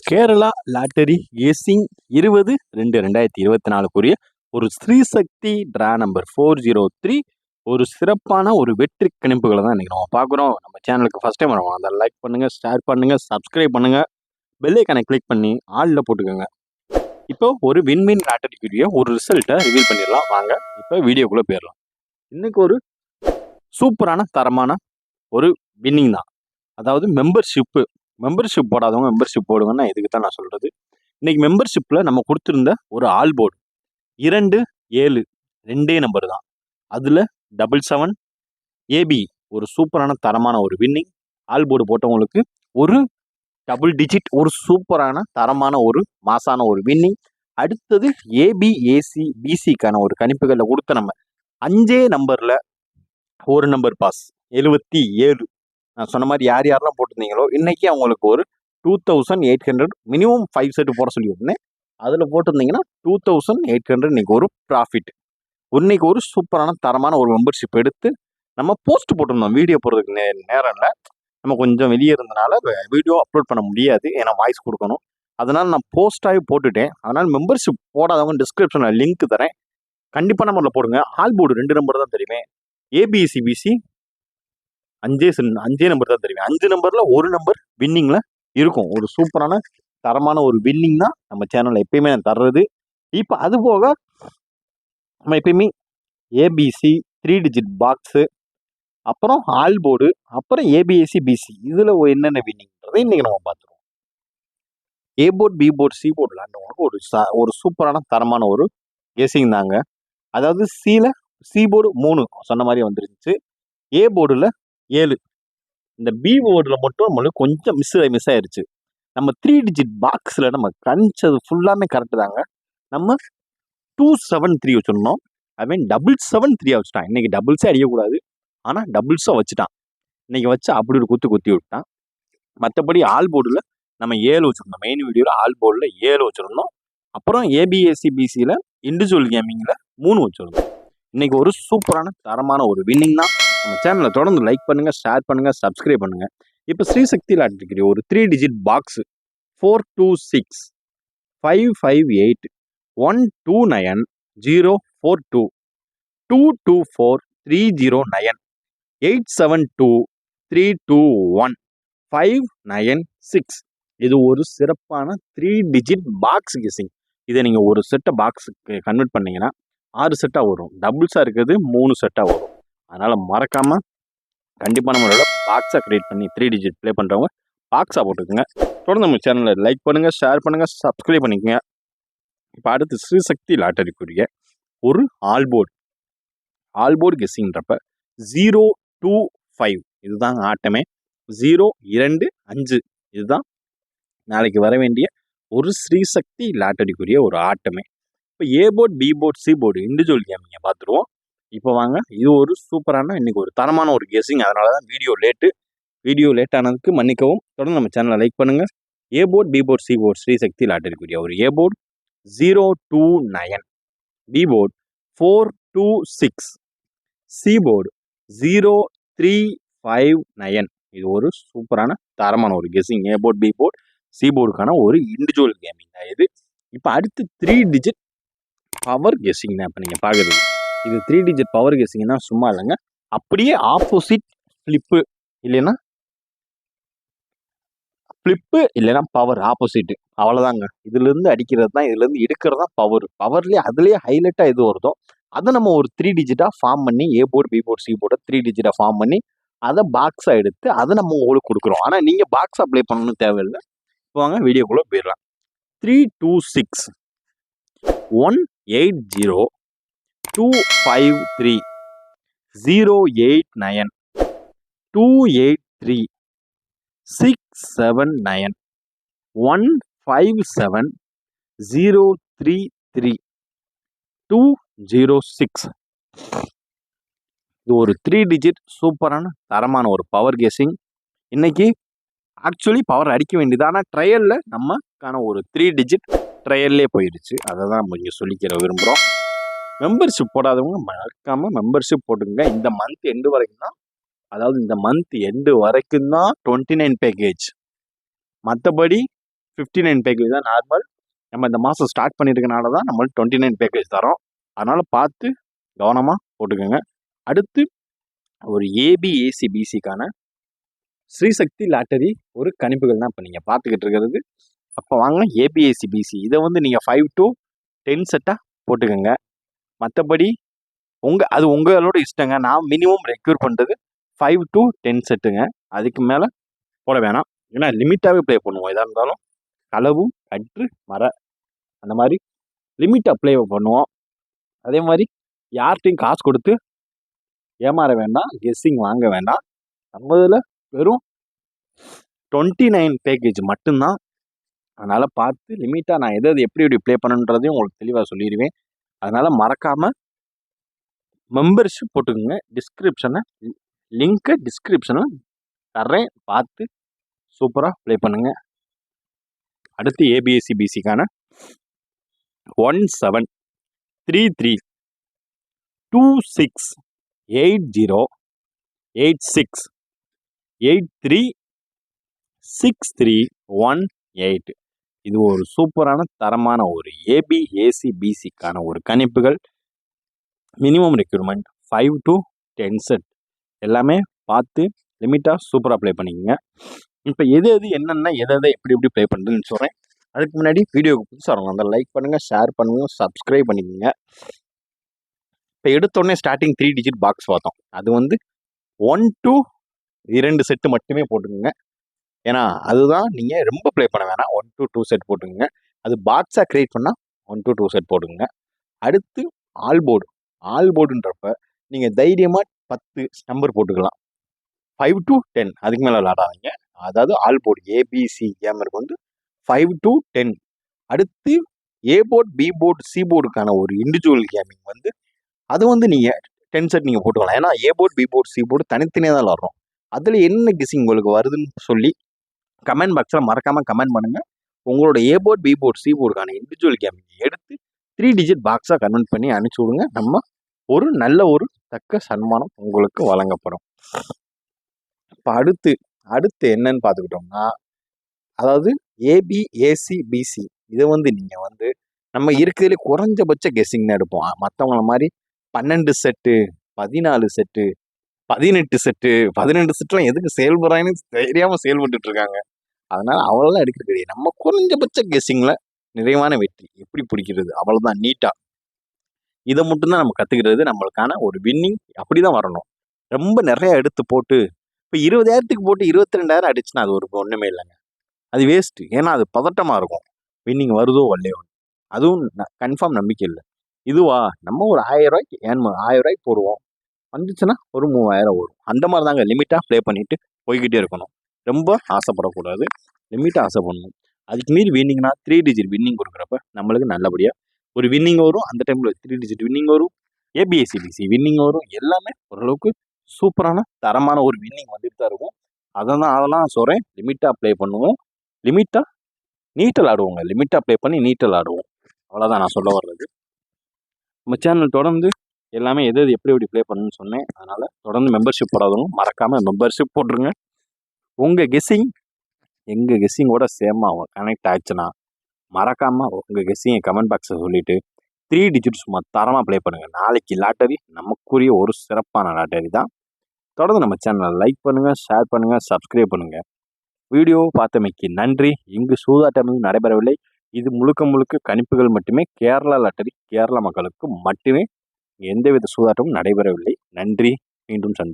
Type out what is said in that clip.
Kerala lottery ஏசிங் 20/2/2024 ஒரு Srisakthi draw number 403 ஒரு சிறப்பான ஒரு வெற்றி கணிப்புகளை தான் இன்னைக்கு நம்ம பார்க்குறோம். நம்ம சேனலுக்கு ஃபர்ஸ்ட் டைம் வரோம், அதை லைக் பண்ணுங்க, ஷேர் பண்ணுங்க, சப்ஸ்கிரைப் பண்ணுங்க, பெல் ஐக்கானை கிளிக் பண்ணி ஆளில் போட்டுக்கோங்க. இப்போ ஒரு வின்வின் லாட்டரிக்குரிய ஒரு ரிசல்ட்டை ரிவீல் பண்ணிடலாம். வாங்க இப்போ வீடியோக்குள்ளே போயிடலாம். இன்னைக்கு ஒரு சூப்பரான தரமான ஒரு வின்னிங் தான். அதாவது மெம்பர்ஷிப் போடாதவங்க மெம்பர்ஷிப் போடுங்கன்னா இதுக்கு தான் நான் சொல்கிறது. இன்றைக்கி மெம்பர்ஷிப்பில் நம்ம கொடுத்துருந்த ஒரு ஆல் போர்டு 2-7 2 நம்பர் தான். அதில் 77 ஏபி ஒரு சூப்பரான தரமான ஒரு வின்னிங். ஆல் போர்டு போட்டவங்களுக்கு ஒரு டபுள் டிஜிட் ஒரு சூப்பரான தரமான ஒரு மாசான ஒரு வின்னிங். அடுத்தது ஏபிஏசி பிசிக்கான ஒரு கணிப்புகளில் கொடுத்த நம்ம 5 நம்பரில் ஒரு நம்பர் பாஸ் 77. நான் சொன்ன மாதிரி யார் யாரெல்லாம் போட்டிருந்தீங்களோ இன்றைக்கி அவங்களுக்கு ஒரு 2800 மினிமம் 5 செட்டு போட சொல்லியிருந்தேன். அதில் போட்டிருந்தீங்கன்னா 2800 இன்றைக்கி ஒரு ப்ராஃபிட். இன்னைக்கு ஒரு சூப்பரான தரமான ஒரு மெம்பர்ஷிப் எடுத்து நம்ம போஸ்ட் போட்டிருந்தோம். வீடியோ போடுறதுக்கு நேரம் இல்லை, நம்ம கொஞ்சம் வெளியே இருந்தனால வீடியோ அப்லோட் பண்ண முடியாது, ஏன்னா வாய்ஸ் கொடுக்கணும். அதனால் நான் போஸ்ட்டாகவே போட்டுட்டேன். அதனால் மெம்பர்ஷிப் போடாதவங்க டிஸ்கிரிப்ஷனில் லிங்க் தரேன், கண்டிப்பாக நம்பரில் போடுங்க. ஆல் போர்டு 2 நம்பர் தான் தெரியுமே. ஏபிசிபிசி 5 நம்பர் தான் தெரியும். 5 நம்பரில் ஒரு நம்பர் வின்னிங்கில் இருக்கும். ஒரு சூப்பரான தரமான ஒரு வின்னிங் தான் நம்ம சேனலில் எப்பயுமே நான் தர்றது. இப்போ அது போக நம்ம எப்பயுமே ஏபிசி 3 டிஜிட் பாக்ஸு, அப்புறம் ஆல் போர்டு, அப்புறம் ஏபிஎஸ்சி பிசி இதில் என்னென்ன வின்னிங்கிறதை இன்றைக்கி நம்ம பார்த்துருவோம். A board B board C board விளாண்டவங்களுக்கு ஒரு சூப்பரான தரமான ஒரு கெஸிங் தாங்க. அதாவது சி போர்டு 3 சொன்ன மாதிரி வந்துருந்துச்சு. ஏ போர்டில் 7, இந்த பி போர்டில் மட்டும் நம்மளுக்கு கொஞ்சம் மிஸ் ஆயிடுச்சு. நம்ம 3 டிஜிட் பாக்ஸில் நம்ம கணிச்சது ஃபுல்லாமே கரெக்டு தாங்க. நம்ம 273 வச்சுருந்தோம், அவன் 773 வச்சுட்டான். இன்றைக்கி டபுள்ஸே அடிக்கக்கூடாது, ஆனால் டபுள்ஸாக வச்சுட்டான். இன்றைக்கி வச்சு அப்படி ஒரு குத்தி விட்டான். மற்றபடி ஆல் போர்டில் நம்ம 7 வச்சுருந்தோம். மெயின் வீடியோவில் ஆல் போர்டில் 7 வச்சுருந்தோம். அப்புறம் ஏபிஎஸ்சி பிசியில் இண்டிவிஜுவல் கேமிங்கில் 3 வச்சுருந்தோம். இன்றைக்கி ஒரு சூப்பரான தரமான ஒரு வின்னிங் தான். நம்ம சேனலை தொடர்ந்து லைக் பண்ணுங்கள், ஷேர் பண்ணுங்கள், சப்ஸ்கிரைப் பண்ணுங்கள். இப்போ ஸ்ரீசக்தி லாட்டரி ஒரு 3 டிஜிட் பாக்ஸு 426 558 129 042 224 309 872 321 596. இது ஒரு சிறப்பான 3 டிஜிட் பாக்ஸ் கெஸிங். இதை நீங்கள் ஒரு செட்டை பாக்ஸுக்கு கன்வெர்ட் பண்ணிங்கன்னா 6 செட்டாக வரும். டபுள்ஸாக இருக்கிறது 3 செட்டாக வரும். அதனால் மறக்காமல் கண்டிப்பாக நம்மளோட பாக்ஸாக க்ரியேட் பண்ணி 3 டிஜிட் ப்ளே பண்ணுறவங்க பாக்ஸாக போட்டுக்கோங்க. தொடர்ந்து நம்ம சேனலில் லைக் பண்ணுங்கள், ஷேர் பண்ணுங்கள், சப்ஸ்கிரைப் பண்ணிக்கோங்க. இப்போ அடுத்து ஸ்ரீசக்தி லாட்டரிக்குரிய ஒரு ஆல் போர்டு கெஸ்ஸிங்கிறப்ப 025 இதுதாங்க ஆட்டமே. 025 இதுதான் நாளைக்கு வர வேண்டிய ஒரு ஸ்ரீசக்தி லாட்டரிக்குரிய ஒரு ஆட்டமே. இப்போ A board B board C board individual கேமிங்கை பார்த்துருவோம். இப்போ வாங்க, இது ஒரு சூப்பரான இன்றைக்கி ஒரு தரமான ஒரு கெஸிங். அதனால தான் வீடியோ லேட் ஆனதுக்கு மன்னிக்கவும். தொடர்ந்து நம்ம சேனலை லைக் பண்ணுங்கள். A board B board C board Sri Sakthi லாட்டரிக்குரிய ஒரு A board 029, B board 426, C board 0359. இது ஒரு சூப்பரான தரமான ஒரு guessing. A board B board C போர்டுக்கான ஒரு இண்டிவிஜுவல் கேமிங் தான் இது. இப்போ அடுத்து 3 டிஜிட் பவர் கெஸிங் தான் இப்போ நீங்கள் பார்க்குறது. இது 3 டிஜிட் பவர் கெஸிங்னா சும்மா இல்லைங்க, அப்படியே ஆப்போசிட் ஃப்ளிப்பு இல்லைன்னா பவர் ஆப்போசிட்டு, அவ்வளோதாங்க. இதுலேருந்து அடிக்கிறது தான், இதுலேருந்து எடுக்கிறது தான் பவர்லேயே அதுலேயே ஹைலைட்டாக எது வருதோ அதை நம்ம ஒரு 3 டிஜிட்டாக ஃபார்ம் பண்ணி A board B board C board 3 டிஜிட்டாக ஃபார்ம் பண்ணி அதை பாக்ஸாக எடுத்து அதை நம்ம உங்களுக்கு கொடுக்குறோம். ஆனால் நீங்கள் பாக்ஸ் அப்ளை பண்ணணும்னு தேவையில்லை. வாங்க வீடியோக்குள்ளே போயிடலாம். 326 180 253 089 283 679 157 033 206. இது ஒரு 3 டிஜிட் சூப்பரான தரமான ஒரு பவர் கெஸிங். இன்னைக்கு ஆக்சுவலி பவர் அடிக்க வேண்டியது, ஆனால் ட்ரையலில் நமக்கான ஒரு 3 டிஜிட் ட்ரையல்லே போயிடுச்சு. அதை தான் நம்ம இங்கே சொல்லிக்கிற விரும்புகிறோம். மெம்பர்ஷிப் போடாதவங்க மறக்காமல் மெம்பர்ஷிப் போட்டுக்கோங்க. இந்த மந்த் எண்டு வரைக்கும் தான், அதாவது இந்த மந்த் எண்டு வரைக்கும் தான் 29 பேக்கேஜ். மற்றபடி 59 பேக்கேஜ் தான் நார்மல். நம்ம இந்த மாதம் ஸ்டார்ட் பண்ணியிருக்கனால தான் நம்ம 29 பேக்கேஜ் தரோம். அதனால் பார்த்து கவனமாக போட்டுக்கோங்க. அடுத்து ஒரு ஏபிஏசிபிசிக்கான ஸ்ரீசக்தி லாட்டரி ஒரு கணிப்புகள் தான் இப்போ நீங்கள் பார்த்துக்கிட்டு இருக்கிறது. அப்போ வாங்க ஏபிஏசிபிசி இதை வந்து நீங்கள் 5 to 10 செட்டாக போட்டுக்கோங்க. மற்றபடி அது உங்களோட இஷ்டங்க. நான் மினிமம் ரெக்யூர் பண்ணுறது 5 to 10 செட்டுங்க. அதுக்கு மேலே போட வேணாம். ஏன்னா லிமிட்டாகவே ப்ளே பண்ணுவோம். எதாக இருந்தாலும் களவு, கற்று, மர அந்த மாதிரி லிமிட்டாக ப்ளே பண்ணுவோம். அதே மாதிரி யார்கிட்டையும் காசு கொடுத்து ஏமாற வேண்டாம், கெஸ்ஸிங் வாங்க வேண்டாம். நம்ம இதில் வெறும் 29 பேக்கேஜ் மட்டும்தான். அதனால் பார்த்து லிமிட்டாக நான் எது எப்படி ப்ளே பண்ணுன்றதையும் உங்களுக்கு தெளிவாக சொல்லிடுவேன். அதனால் மறக்காமல் மெம்பர்ஷிப் போட்டுக்கோங்க. லிங்க்கை டிஸ்கிரிப்ஷனில் தர்றேன். பார்த்து சூப்பராக ப்ளே பண்ணுங்க. அடுத்து ஏபிஎஸ்சிபிசிக்கான 1732680868363118 இது ஒரு சூப்பரான தரமான ஒரு ஏபிஏசிபிசிக்கான ஒரு கணிப்புகள். மினிமம் ரெக்யூர்மெண்ட் 5 to 10 செட் எல்லாமே பார்த்து லிமிட்டாக சூப்பராக ப்ளே பண்ணிக்கோங்க. இப்போ எது என்னென்ன எதை எப்படி ப்ளே பண்ணுறதுன்னு சொல்கிறேன். அதுக்கு முன்னாடி வீடியோவுக்கு புதுசாக வரணும் அந்த லைக் பண்ணுங்கள், ஷேர் பண்ணுங்கள், சப்ஸ்கிரைப் பண்ணிக்கோங்க. இப்போ எடுத்தோடனே ஸ்டார்டிங் 3 டிஜிட் பாக்ஸ் பார்த்தோம். அது வந்து 1 to 2 செட்டு மட்டுமே போட்டுக்கோங்க. ஏன்னா அதுதான் நீங்கள் ரொம்ப ப்ளே பண்ண வேணாம். 1 to 2 செட் போட்டுக்கோங்க. அது பாக்ஸாக க்ரியேட் பண்ணால் 1 to 2 செட் போட்டுக்கோங்க. அடுத்து ஆல் போர்டுன்றப்ப நீங்கள் தைரியமாக 10 நம்பர் போட்டுக்கலாம். 5 to 10 அதுக்கு மேலே விளாடாதீங்க. அதாவது ஆல் போர்டு ஏபிசி கேமருக்கு வந்து 5 to 10. அடுத்து A board, B board, C போர்டுக்கான ஒரு இண்டிவிஜுவல் கேமிங் வந்து அது வந்து நீங்கள் 10 செட் நீங்கள் போட்டுக்கலாம். ஏன்னா A board, B board, C board தனித்தனியாக தான் விளாட்றோம். அதில் என்ன கெஸ்ஸிங் உங்களுக்கு வருதுன்னு சொல்லி கமெண்ட் பாக்ஸில் மறக்காமல் கமெண்ட் பண்ணுங்கள். உங்களோட A board, B board, C போர்டுக்கான இண்டிவிஜுவல் கேமிங் எடுத்து 3 டிஜிட் பாக்ஸாக கன்வெர்ட் பண்ணி அனுப்பிச்சி விடுங்க. நம்ம ஒரு நல்ல ஒரு தக்க சன்மானம் உங்களுக்கு வழங்கப்படும். இப்போ அடுத்து என்னன்னு பார்த்துக்கிட்டோம்னா, அதாவது ஏபிஏசிபிசி இதை வந்து நீங்கள் வந்து நம்ம இருக்கிறதுலே குறைஞ்சபட்ச கெஸ்ஸிங் தான் எடுப்போம். மற்றவங்கள மாதிரி 12 செட்டு, 14 செட்டு, 18 செட்டு, 12 செட்டுலாம் எதுக்கு செயல்படுறாங்கன்னு தெரியாமல் செயல்பட்டு இருக்காங்க. அதனால அவ்வளோதான் எடுக்கிறது கிடையாது. நம்ம குறைஞ்சபட்ச கெஸ்ஸிங்கில் நிறைவான வெற்றி எப்படி பிடிக்கிறது அவ்வளோதான். நீட்டாக இதை மட்டும்தான் நம்ம கற்றுக்கிறது. நம்மளுக்கான ஒரு வின்னிங் அப்படி தான் வரணும். ரொம்ப நிறைய எடுத்து போட்டு இப்போ 20,000க்கு போட்டு 22,000 அடிச்சுன்னா அது ஒரு ஒன்றுமே இல்லைங்க. அது வேஸ்ட்டு. ஏன்னா அது பதட்டமாக இருக்கும். வின்னிங் வருதோ வரலையோ, அதுவும் கன்ஃபார்ம் நம்பிக்கை இல்லை. இதுவா நம்ம ஒரு 1000 ரூபாய்க்கு 1000 ரூபாய்க்கு போடுவோம், வந்துச்சுன்னா ஒரு 3000 வரும். அந்த மாதிரி தாங்க லிமிட்டாக ப்ளே பண்ணிவிட்டு போய்கிட்டே இருக்கணும். ரொம்ப ஆசைப்படக்கூடாது, லிமிட்டாக ஆசைப்படணும். அதுக்கு மீறி வின்னிங்னா 3 டிஜிட் வின்னிங் கொடுக்குறப்ப நம்மளுக்கு நல்லபடியாக ஒரு வின்னிங் வரும். அந்த டைமில் 3 டிஜிட் வின்னிங் வரும், ஏபிஎஸ்சிபிசி வின்னிங் வரும். எல்லாமே ஓரளவுக்கு சூப்பரான தரமான ஒரு வின்னிங் வந்துட்டு தான் இருக்கும். அதெல்லாம் சொல்கிறேன். லிமிட்டாக ப்ளே பண்ணுவோம், லிமிட்டாக நீட்டல் ஆடுவோங்க. லிமிட்டாக ப்ளே பண்ணி நீட்டல் ஆடுவோம். அவ்வளோதான் நான் சொல்ல வர்றது. நம்ம சேனல் தொடர்ந்து எல்லாமே எது எப்படி ப்ளே பண்ணணும்னு சொன்னேன். அதனால் தொடர்ந்து மெம்பர்ஷிப் போடாதவங்க மறக்காமல் மெம்பர்ஷிப் போட்டுருங்க. உங்கள் கெஸ்ஸிங் எங்கள் கெஸ்ஸிங்கோட சேமாக கனெக்ட் ஆச்சுன்னா மறக்காமல் உங்கள் கெஸ்ஸிங்கை கமெண்ட் பாக்ஸில் சொல்லிவிட்டு 3 டிஜிட் சும்மா தரமாக ப்ளே பண்ணுங்கள். நாளைக்கு லாட்டரி நமக்குரிய ஒரு சிறப்பான லாட்டரி தான். தொடர்ந்து நம்ம சேனலை லைக் பண்ணுங்கள், ஷேர் பண்ணுங்கள், சப்ஸ்கிரைப் பண்ணுங்கள். வீடியோ பார்த்தமைக்கு நன்றி. இங்கு சூதாட்டம் நடைபெறவில்லை. இது முழுக்க கணிப்புகள் மட்டுமே. கேரளா லாட்டரி கேரளா மக்களுக்கு மட்டுமே. எந்தவித சூதாட்டமும் நடைபெறவில்லை. நன்றி. மீண்டும் சந்திப்போம்.